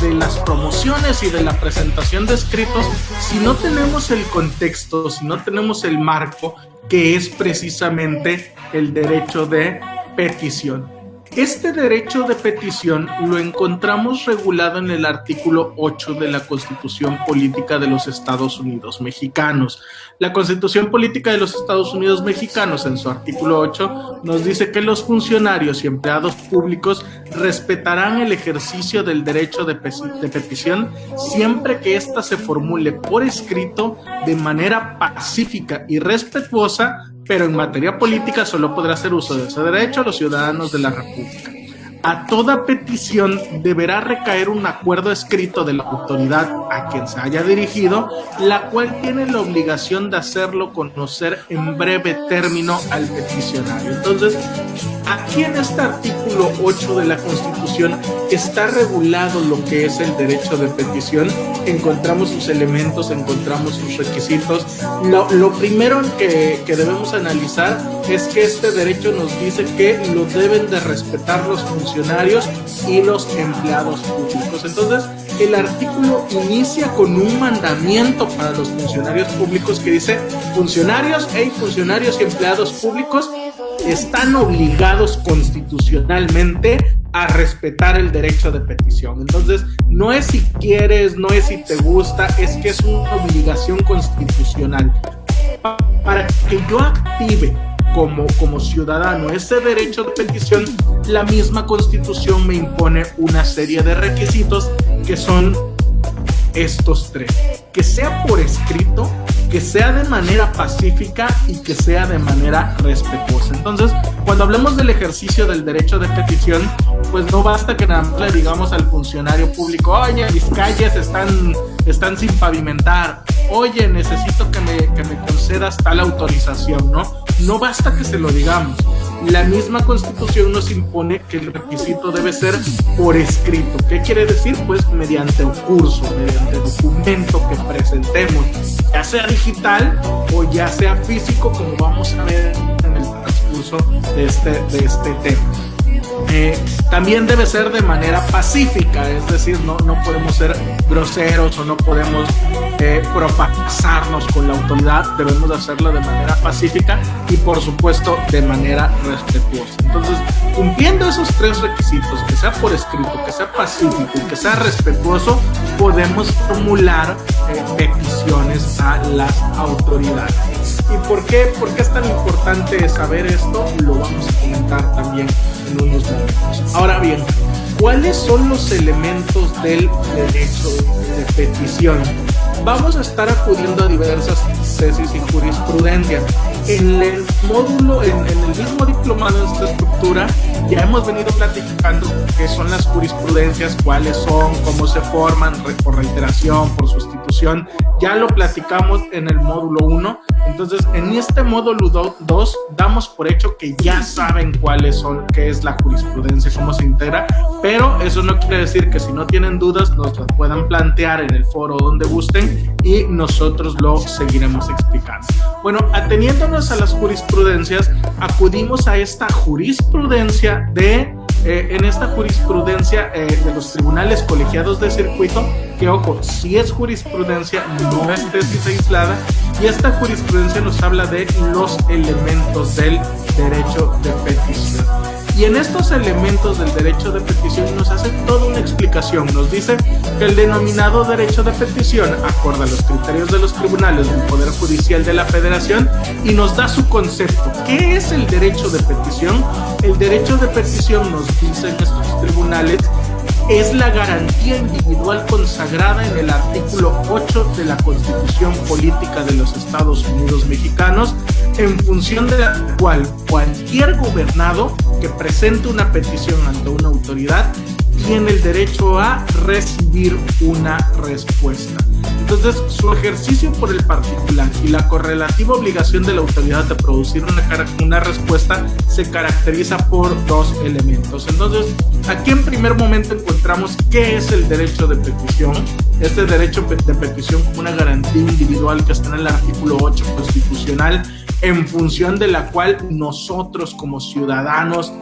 de las promociones y de la presentación de escritos si no tenemos el contexto, si no tenemos el marco que es precisamente el derecho de petición. Este derecho de petición lo encontramos regulado en el artículo 8 de la Constitución Política de los Estados Unidos Mexicanos. La Constitución Política de los Estados Unidos Mexicanos, en su artículo 8, nos dice que los funcionarios y empleados públicos respetarán el ejercicio del derecho de petición siempre que ésta se formule por escrito de manera pacífica y respetuosa, pero en materia política solo podrá hacer uso de ese derecho a los ciudadanos de la República. A toda petición deberá recaer un acuerdo escrito de la autoridad a quien se haya dirigido, la cual tiene la obligación de hacerlo conocer en breve término al peticionario. Entonces, aquí en este artículo 8 de la Constitución está regulado lo que es el derecho de petición. Encontramos sus elementos, encontramos sus requisitos. Lo primero que debemos analizar es que este derecho nos dice que lo deben de respetar los funcionarios y los empleados públicos. Entonces, el artículo inicia con un mandamiento para los funcionarios públicos que dice: funcionarios y empleados públicos están obligados constitucionalmente a respetar el derecho de petición. Entonces, no es si quieres, no es si te gusta, es que es una obligación constitucional. Para que yo active como ciudadano ese derecho de petición, la misma Constitución me impone una serie de requisitos que son estos tres: que sea por escrito, que sea de manera pacífica y que sea de manera respetuosa. Entonces, cuando hablamos del ejercicio del derecho de petición, pues no basta que nada más le digamos al funcionario público: oye, mis calles están sin pavimentar, oye, necesito que me concedas tal autorización, ¿no? No basta que se lo digamos. La misma Constitución nos impone que el requisito debe ser por escrito. ¿Qué quiere decir? Pues mediante un curso, mediante documento que presentemos, ya sea digital o ya sea físico, como vamos a ver en el transcurso de este tema. También debe ser de manera pacífica, es decir, no podemos ser groseros o no podemos propasarnos con la autoridad. Debemos hacerlo de manera pacífica y, por supuesto, de manera respetuosa. Entonces, cumpliendo esos tres requisitos, que sea por escrito, que sea pacífico y que sea respetuoso, podemos formular peticiones a las autoridades. ¿Y por qué es tan importante saber esto? Lo vamos a comentar también en unos momentos. Ahora bien, ¿cuáles son los elementos del derecho de petición? Vamos a estar acudiendo a diversas tesis y jurisprudencia. En el módulo, en el mismo diplomado en esta estructura, ya hemos venido platicando qué son las jurisprudencias, cuáles son, cómo se forman, por reiteración, por sustitución. Ya lo platicamos en el módulo 1. Entonces, en este módulo 2 damos por hecho que ya saben cuáles son, qué es la jurisprudencia, cómo se integra, pero eso no quiere decir que si no tienen dudas nos las puedan plantear en el foro donde gusten y nosotros lo seguiremos explicando. Bueno, ateniéndonos a las jurisprudencias, acudimos a esta jurisprudencia en esta jurisprudencia de los tribunales colegiados de circuito, que ojo, si es jurisprudencia, no es tesis aislada, y esta jurisprudencia nos habla de los elementos del derecho de petición. Y en estos elementos del derecho de petición nos hace toda una explicación. Nos dice que el denominado derecho de petición acorda los criterios de los tribunales del Poder Judicial de la Federación y nos da su concepto. ¿Qué es el derecho de petición? El derecho de petición, nos dicen estos tribunales, es la garantía individual consagrada en el artículo 8 de la Constitución Política de los Estados Unidos Mexicanos, en función de la cual cualquier gobernado que presente una petición ante una autoridad tiene el derecho a recibir una respuesta. Entonces, su ejercicio por el particular y la correlativa obligación de la autoridad de producir una respuesta se caracteriza por dos elementos. Entonces, aquí en primer momento encontramos qué es el derecho de petición. Este derecho de petición como una garantía individual que está en el artículo 8 constitucional, en función de la cual nosotros como ciudadanos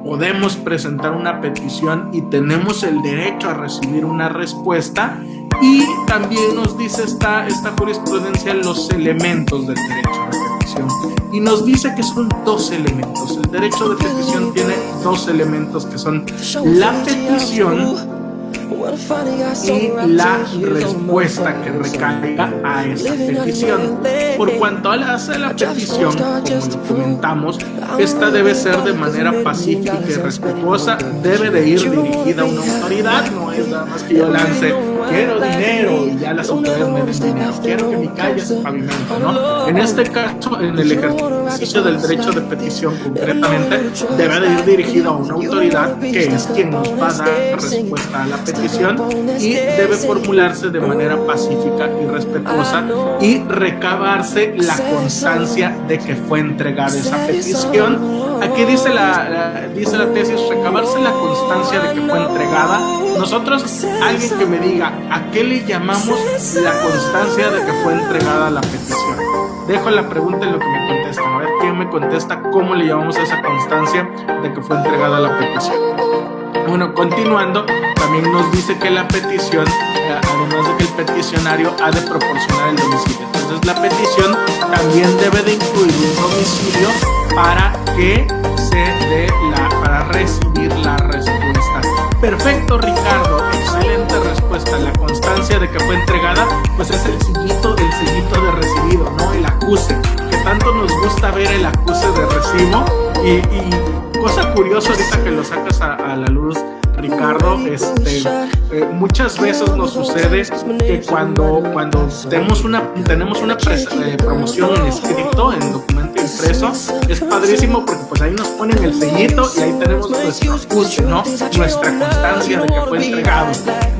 podemos presentar una petición y tenemos el derecho a recibir una respuesta. Y también nos dice esta jurisprudencia los elementos del derecho de petición. Y nos dice que son 2 elementos. El derecho de petición tiene 2 elementos que son la petición y la respuesta que recaiga a esa petición. Por cuanto hace la petición, como lo comentamos, esta debe ser de manera pacífica y respetuosa, debe de ir dirigida a una autoridad, no es nada más que yo lance, quiero dinero y ya las autoridades me den dinero, quiero que mi calle se pavimente, ¿no? En este caso, en el ejercicio del derecho de petición concretamente, debe de ir dirigido a una autoridad que es quien nos va a dar respuesta a la petición y debe formularse de manera pacífica y respetuosa y recabarse la constancia de que fue entregada esa petición. Aquí dice la tesis, recabarse la constancia de que fue entregada. Nosotros, alguien que me diga ¿a qué le llamamos la constancia de que fue entregada la petición? Dejo la pregunta en lo que me contestan. A ver quién me contesta cómo le llamamos a esa constancia de que fue entregada la petición. Bueno, continuando, también nos dice que la petición, además de que el peticionario ha de proporcionar el domicilio. Entonces la petición también debe de incluir un domicilio para que para recibir la respuesta. Perfecto, Ricardo, excelente respuesta. La constancia de que fue entregada, pues es el sellito de recibido, ¿no? El acuse, que tanto nos gusta ver el acuse de recibo y cosa curiosa ahorita que lo sacas a la luz, Ricardo, muchas veces nos sucede que cuando tenemos una promoción en escrito, en documento impreso, es padrísimo porque pues ahí nos ponen el sellito y ahí tenemos nuestro acuse, ¿no? Nuestra constancia de que fue entregado.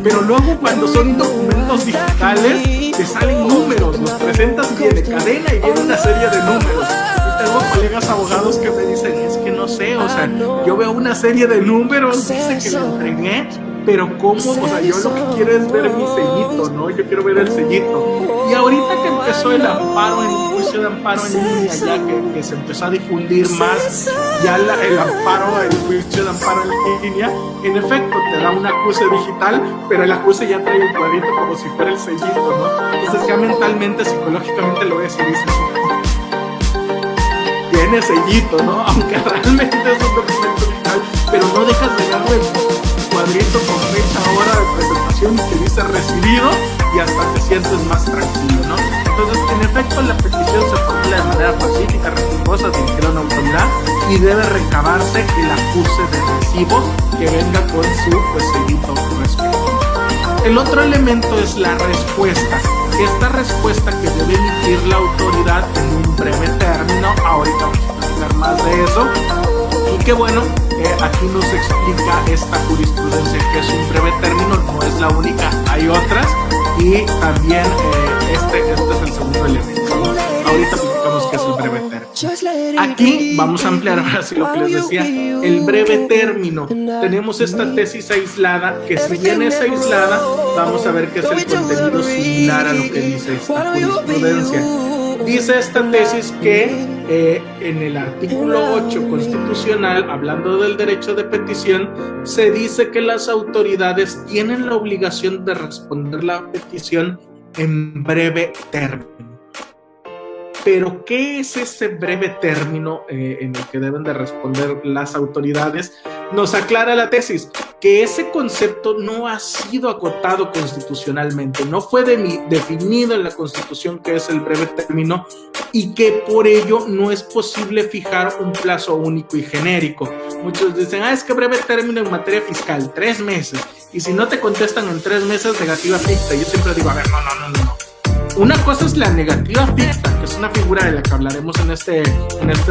Pero luego cuando son documentos digitales, te salen números, los presentas y viene cadena y viene una serie de números. Tengo colegas abogados que me dicen, es que no sé, o sea, yo veo una serie de números, dice que lo entregué, pero ¿cómo? O sea, yo lo que quiero es ver mi sellito, ¿no? Yo quiero ver el sellito. Y ahorita que empezó el amparo, el juicio de amparo en línea, ya que se empezó a difundir más, ya el juicio de amparo en línea, en efecto, te da un acuse digital, pero el acuse ya trae el cuadrito como si fuera el sellito, ¿no? Entonces ya mentalmente, psicológicamente lo ves y dices, tiene sellito, ¿no? Aunque realmente es un documento digital, pero no dejas de darle el cuadrito con fecha, hora de presentación que dice recibido y hasta te sientes más tranquilo, ¿no? Entonces, en efecto, la petición se formula de manera pacífica, respetuosa, dirigida a una autoridad y debe recabarse el acuse de recibo que venga con su sellito respectivo. El otro elemento es la respuesta. Esta respuesta que debe emitir la autoridad en un breve término, ahorita vamos a hablar más de eso, y que bueno, aquí nos explica esta jurisprudencia que es un breve término, no es la única, hay otras, y también este es el segundo elemento, ¿no? Ahorita platicamos qué es el breve término. Aquí vamos a ampliar ahora sí lo que les decía, el breve término. Tenemos esta tesis aislada, que si bien es aislada, vamos a ver que es el contenido similar a lo que dice esta jurisprudencia. Dice esta tesis que en el artículo 8 constitucional, hablando del derecho de petición, se dice que las autoridades tienen la obligación de responder la petición en breve término. Pero, ¿qué es ese breve término en el que deben de responder las autoridades? Nos aclara la tesis que ese concepto no ha sido acotado constitucionalmente, no fue definido en la Constitución que es el breve término y que por ello no es posible fijar un plazo único y genérico. Muchos dicen, es que breve término en materia fiscal, 3 meses, y si no te contestan en 3 meses, negativa ficta. Yo siempre digo, a ver, no. Una cosa es la negativa ficta, que es una figura de la que hablaremos en este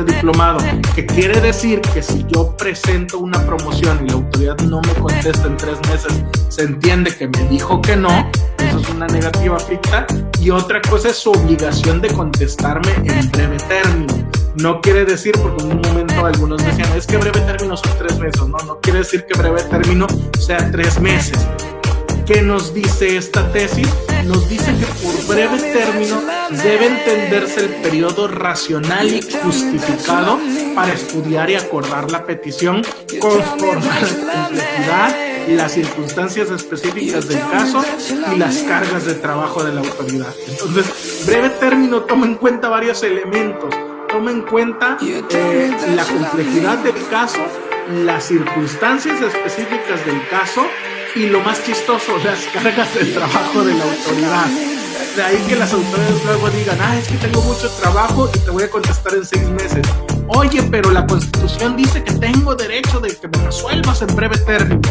diplomado, que quiere decir que si yo presento una promoción y la autoridad no me contesta en 3 meses, se entiende que me dijo que no, eso es una negativa ficta, y otra cosa es su obligación de contestarme en breve término. No quiere decir, porque en un momento algunos decían, es que breve término son 3 meses, no quiere decir que breve término sea 3 meses. ¿Qué nos dice esta tesis? nos dice que por breve término debe entenderse el periodo racional y justificado para estudiar y acordar la petición conforme a la complejidad, las circunstancias específicas del caso y las cargas de trabajo de la autoridad. Entonces, breve término toma en cuenta varios elementos. Toma en cuenta la complejidad del caso, las circunstancias específicas del caso y, lo más chistoso, las cargas de trabajo de la autoridad. De ahí que las autoridades luego digan, es que tengo mucho trabajo y te voy a contestar en 6 meses. Oye, pero la Constitución dice que tengo derecho de que me resuelvas en breve término.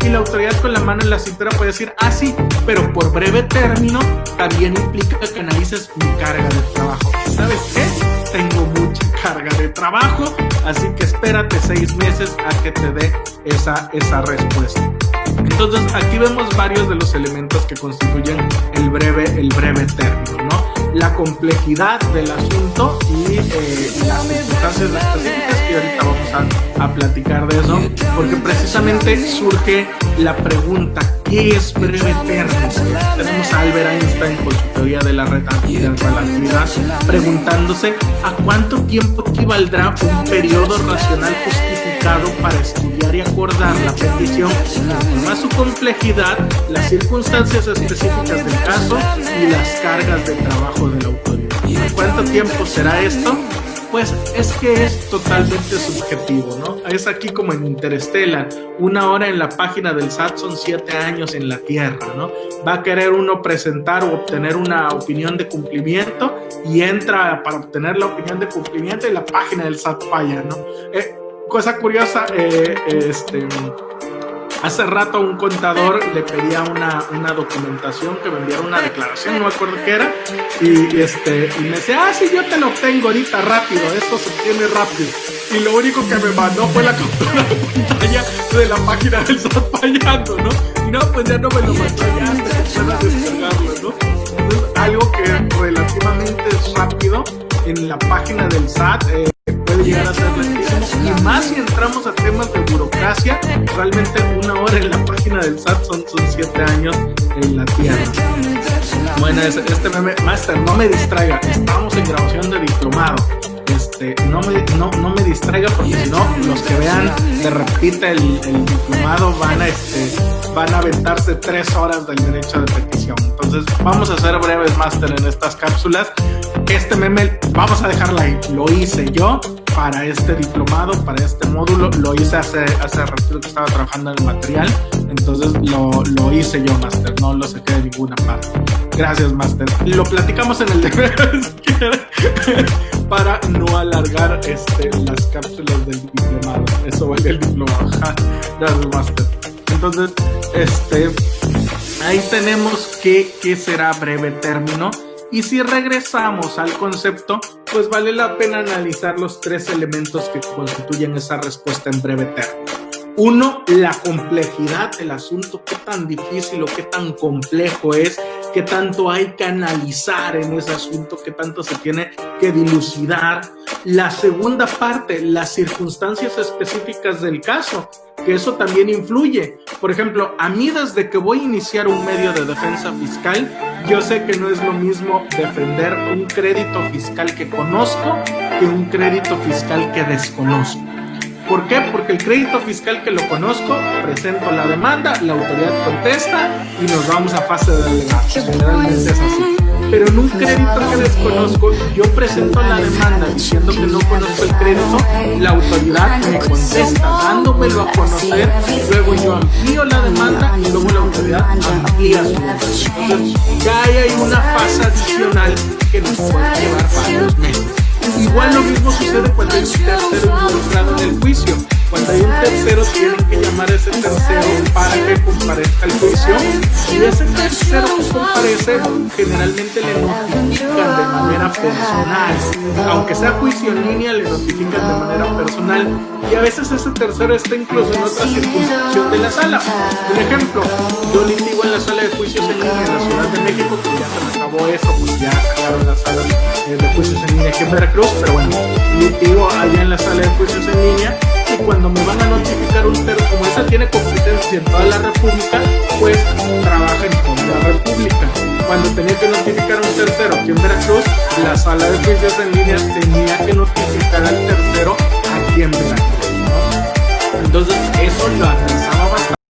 Y la autoridad con la mano en la cintura puede decir, sí, pero por breve término también implica que analices mi carga de trabajo. ¿Sabes qué? Tengo mucha carga de trabajo, así que espérate 6 meses a que te dé esa respuesta. Entonces, aquí vemos varios de los elementos que constituyen el breve término, ¿no? La complejidad del asunto y las circunstancias específicas, que ahorita vamos a platicar de eso, porque precisamente surge la pregunta, ¿qué es breve término? Tenemos a Albert Einstein con su teoría de la relatividad preguntándose ¿a cuánto tiempo equivaldrá un periodo racional justificado para estudiar y acordar la petición conforme a su complejidad, las circunstancias específicas del caso y las cargas de trabajo de la autoridad? ¿Cuánto tiempo será esto? Pues es que es totalmente subjetivo, ¿no? Es aquí como en Interstellar, 1 hora en la página del SAT son 7 años en la Tierra, ¿no? Va a querer uno presentar o obtener una opinión de cumplimiento y entra para obtener la opinión de cumplimiento y la página del SAT falla, ¿no? Cosa curiosa, hace rato a un contador le pedía una documentación, que me enviara una declaración, no me acuerdo qué era, y me decía, sí, yo te lo obtengo ahorita rápido, esto se obtiene rápido. Y lo único que me mandó fue la captura de pantalla de la página del SAT fallando, ¿no? Y no, pues ya no me lo mandó, ya hasta que pueda descargarlo, ¿no? Entonces, algo que relativamente es rápido en la página del SAT, puede llegar a ser lentísimo, y más si entramos a temas de burocracia. Realmente 1 hora en la página del SAT son 7 años en la Tierra. Bueno, meme, Master, no me distraiga, estamos en grabación de diplomado. No me distraiga, porque si no, los que vean de repite el diplomado van a aventarse 3 horas del derecho de petición. Entonces vamos a ser breves, Master, en estas cápsulas. Este meme vamos a dejarlo ahí, lo hice yo para este diplomado, para este módulo, lo hice hace ratito que estaba trabajando en el material, entonces lo hice yo, Master, no lo saqué de ninguna parte. Gracias, Master. Lo platicamos en el deber para no alargar las cápsulas del diplomado. Eso vale el diplomado. Gracias, Master. Entonces, ahí tenemos qué será breve término. Y si regresamos al concepto, pues vale la pena analizar los 3 elementos que constituyen esa respuesta en breve término. 1, la complejidad del asunto, qué tan difícil o qué tan complejo es, qué tanto hay que analizar en ese asunto, qué tanto se tiene que dilucidar. La segunda parte, las circunstancias específicas del caso, que eso también influye. Por ejemplo, a mí desde que voy a iniciar un medio de defensa fiscal, yo sé que no es lo mismo defender un crédito fiscal que conozco que un crédito fiscal que desconozco. ¿Por qué? Porque el crédito fiscal que lo conozco, presento la demanda, la autoridad contesta y nos vamos a fase de alegatos. Generalmente es así. Pero en un crédito que desconozco, yo presento la demanda diciendo que no conozco el crédito, la autoridad me contesta dándomelo a conocer, luego yo amplío la demanda y luego la autoridad amplía su demanda. Entonces ya hay una fase adicional que nos puede llevar varios meses. Igual lo mismo sucede cuando hay un tercero involucrado en el juicio. Cuando hay un tercero, tienen que llamar a ese tercero para que comparezca al juicio, y ese tercero que comparece generalmente le notifican de manera personal. Aunque sea juicio en línea, le notifican de manera personal, y a veces ese tercero está incluso en otra circunscripción de la sala. Por ejemplo, yo litigo en la sala de juicios en línea en la Ciudad de México, que ya se me acabó eso, pues ya acabaron las salas de juicios en línea aquí en Veracruz, pero bueno, litigo allá en la sala de juicios en línea, y cuando me van a notificar un tercero, como esa tiene competencia en toda la República, pues trabaja en toda la República. Cuando tenía que notificar a un tercero aquí en Veracruz, la sala de juicios en línea tenía que notificar al tercero aquí en Veracruz, ¿no? Entonces eso lo analizaba bastante.